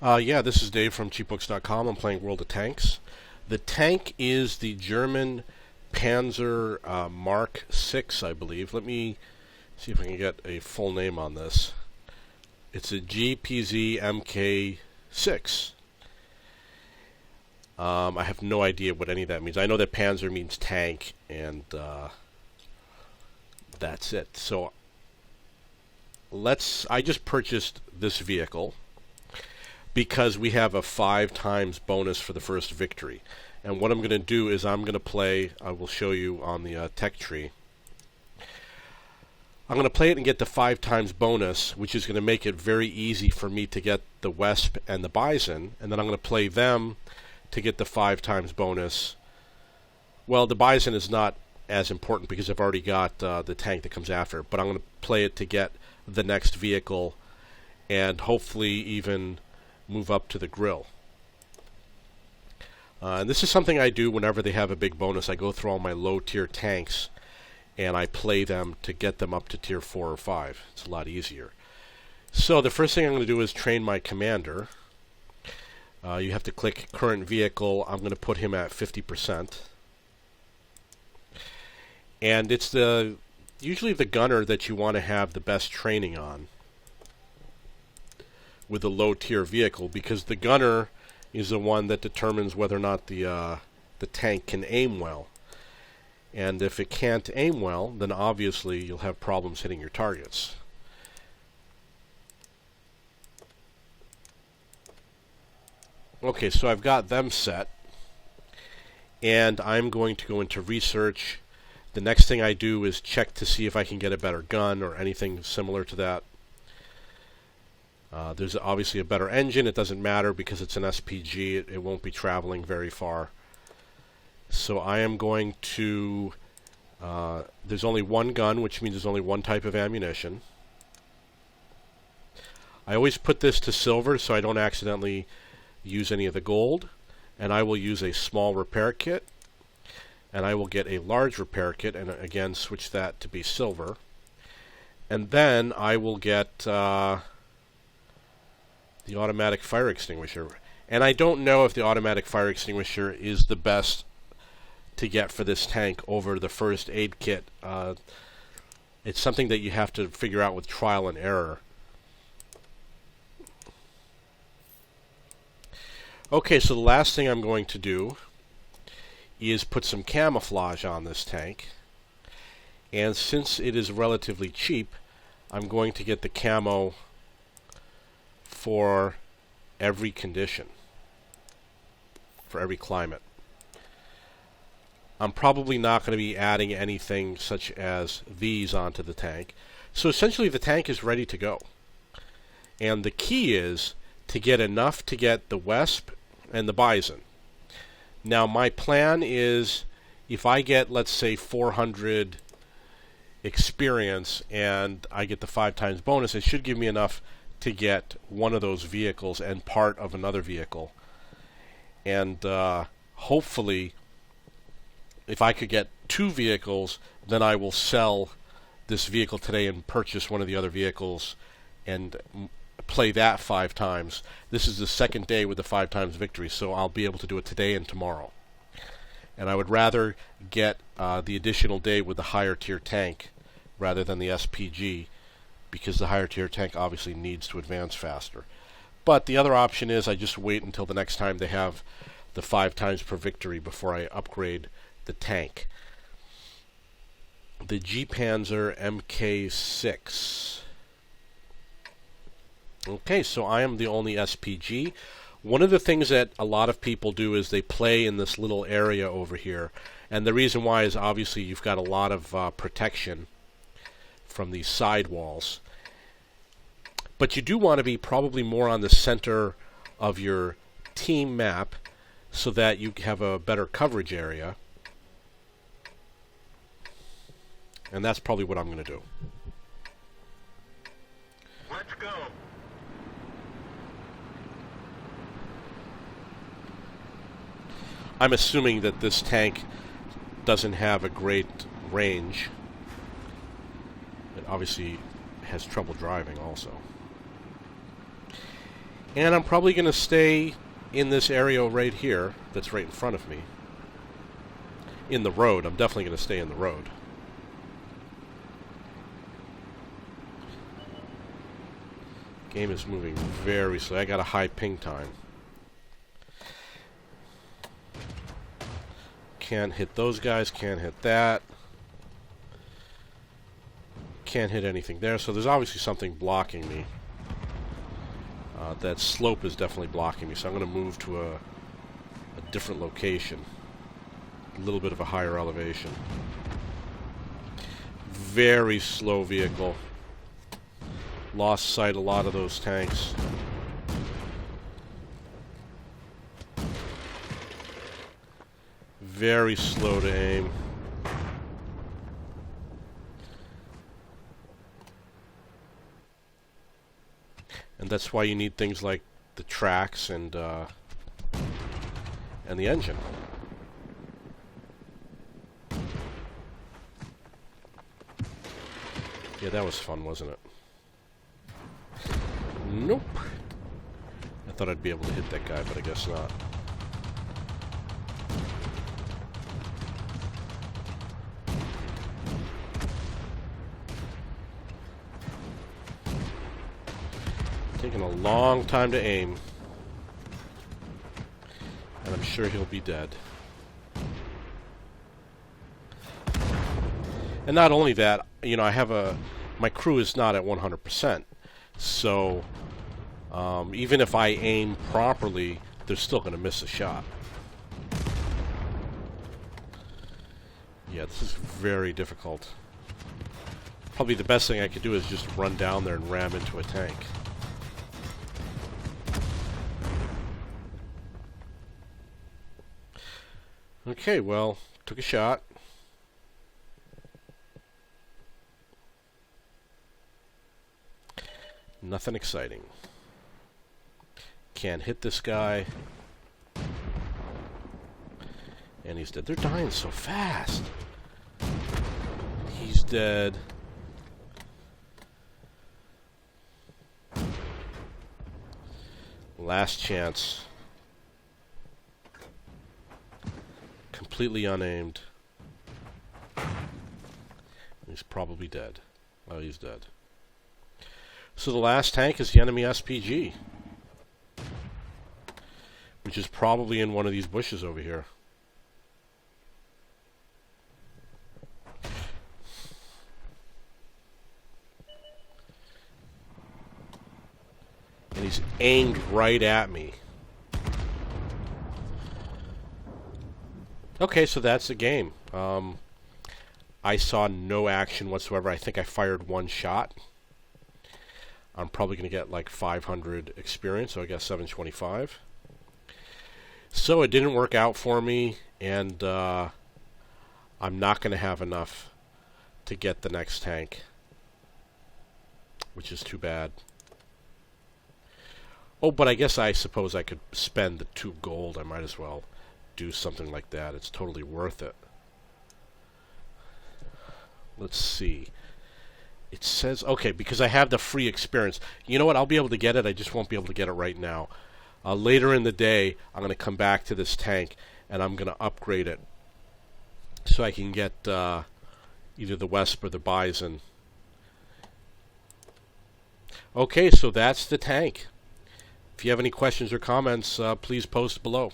Yeah, this is Dave from cheapbooks.com. I'm playing World of Tanks. The tank is the German Panzer Mark 6, I believe. Let me see if I can get a full name on this. It's a GPZ MK6. I have no idea what any of that means. I know that Panzer means tank, and that's it. So I just purchased this vehicle because we have a 5 times bonus for the first victory. And what I'm going to do is I'm going to play, I will show you on the tech tree. I'm going to play it and get the 5 times bonus, which is going to make it very easy for me to get the Wesp and the Bison. And then I'm going to play them to get the 5 times bonus. Well, the Bison is not as important because I've already got the tank that comes after. But I'm going to play it to get the next vehicle and hopefully even move up to the grill. And this is something I do whenever they have a big bonus. I go through all my low tier tanks and I play them to get them up to tier 4 or 5. It's a lot easier. So the first thing I'm going to do is train my commander. You have to click current vehicle. I'm going to put him at 50%. And it's usually the gunner that you want to have the best training on with a low tier vehicle, because the gunner is the one that determines whether or not the tank can aim well. And if it can't aim well, then obviously you'll have problems hitting your targets. Okay, so I've got them set, and I'm going to go into research. The next thing I do is check to see if I can get a better gun or anything similar to that. There's obviously a better engine. It doesn't matter because it's an SPG. It won't be traveling very far. So I am going to... there's only one gun, which means there's only one type of ammunition. I always put this to silver so I don't accidentally use any of the gold. And I will use a small repair kit. And I will get a large repair kit and again switch that to be silver. And then I will get... the automatic fire extinguisher. And I don't know if the automatic fire extinguisher is the best to get for this tank over the first aid kit. It's something that you have to figure out with trial and error. Okay, so the last thing I'm going to do is put some camouflage on this tank. And since it is relatively cheap, I'm going to get the camo for every condition, for every climate. I'm probably not going to be adding anything such as these onto the tank. So essentially the tank is ready to go. And the key is to get enough to get the Wesp and the Bison. Now my plan is if I get, let's say, 400 experience and I get the 5 times bonus, it should give me enough to get one of those vehicles and part of another vehicle. And hopefully if I could get 2 vehicles, then I will sell this vehicle today and purchase one of the other vehicles and play that 5 times. This is the second day with the 5 times victory, so I'll be able to do it today and tomorrow. And I would rather get the additional day with the higher tier tank rather than the SPG, because the higher tier tank obviously needs to advance faster. But the other option is I just wait until the next time they have the 5 times per victory before I upgrade the tank. The G-Panzer MK6. Okay, so I am the only SPG. One of the things that a lot of people do is they play in this little area over here. And the reason why is obviously you've got a lot of protection from these side walls. But you do want to be probably more on the center of your team map so that you have a better coverage area. And that's probably what I'm going to do. Let's go. I'm assuming that this tank doesn't have a great range. It obviously has trouble driving also. And I'm probably going to stay in this area right here that's right in front of me. In the road. I'm definitely going to stay in the road. Game is moving very slow. I got a high ping time. Can't hit those guys, can't hit that. Can't hit anything there, so there's obviously something blocking me. That slope is definitely blocking me, so I'm going to move to a different location. A little bit of a higher elevation. Very slow vehicle. Lost sight a lot of those tanks. Very slow to aim. And that's why you need things like the tracks and the engine. Yeah, that was fun, wasn't it? Nope. I thought I'd be able to hit that guy, but I guess not. Taking a long time to aim. And I'm sure he'll be dead. And not only that, you know, I have my crew is not at 100%. So, even if I aim properly, they're still going to miss a shot. Yeah, this is very difficult. Probably the best thing I could do is just run down there and ram into a tank. Okay, well, took a shot. Nothing exciting. Can't hit this guy. And he's dead. They're dying so fast. He's dead. Last chance. Completely unaimed. He's probably dead. Oh, he's dead. So the last tank is the enemy SPG, which is probably in one of these bushes over here. And he's aimed right at me. Okay, so that's the game. I saw no action whatsoever. I think I fired one shot. I'm probably going to get like 500 experience, so I got 725. So it didn't work out for me, and I'm not going to have enough to get the next tank, which is too bad. Oh, but I suppose I could spend the 2 gold. I might as well do something like that. It's totally worth it. Let's see. It says, okay, because I have the free experience. You know what? I'll be able to get it. I just won't be able to get it right now. Later in the day, I'm going to come back to this tank, and I'm going to upgrade it so I can get either the Wesp or the Bison. Okay, so that's the tank. If you have any questions or comments, please post below.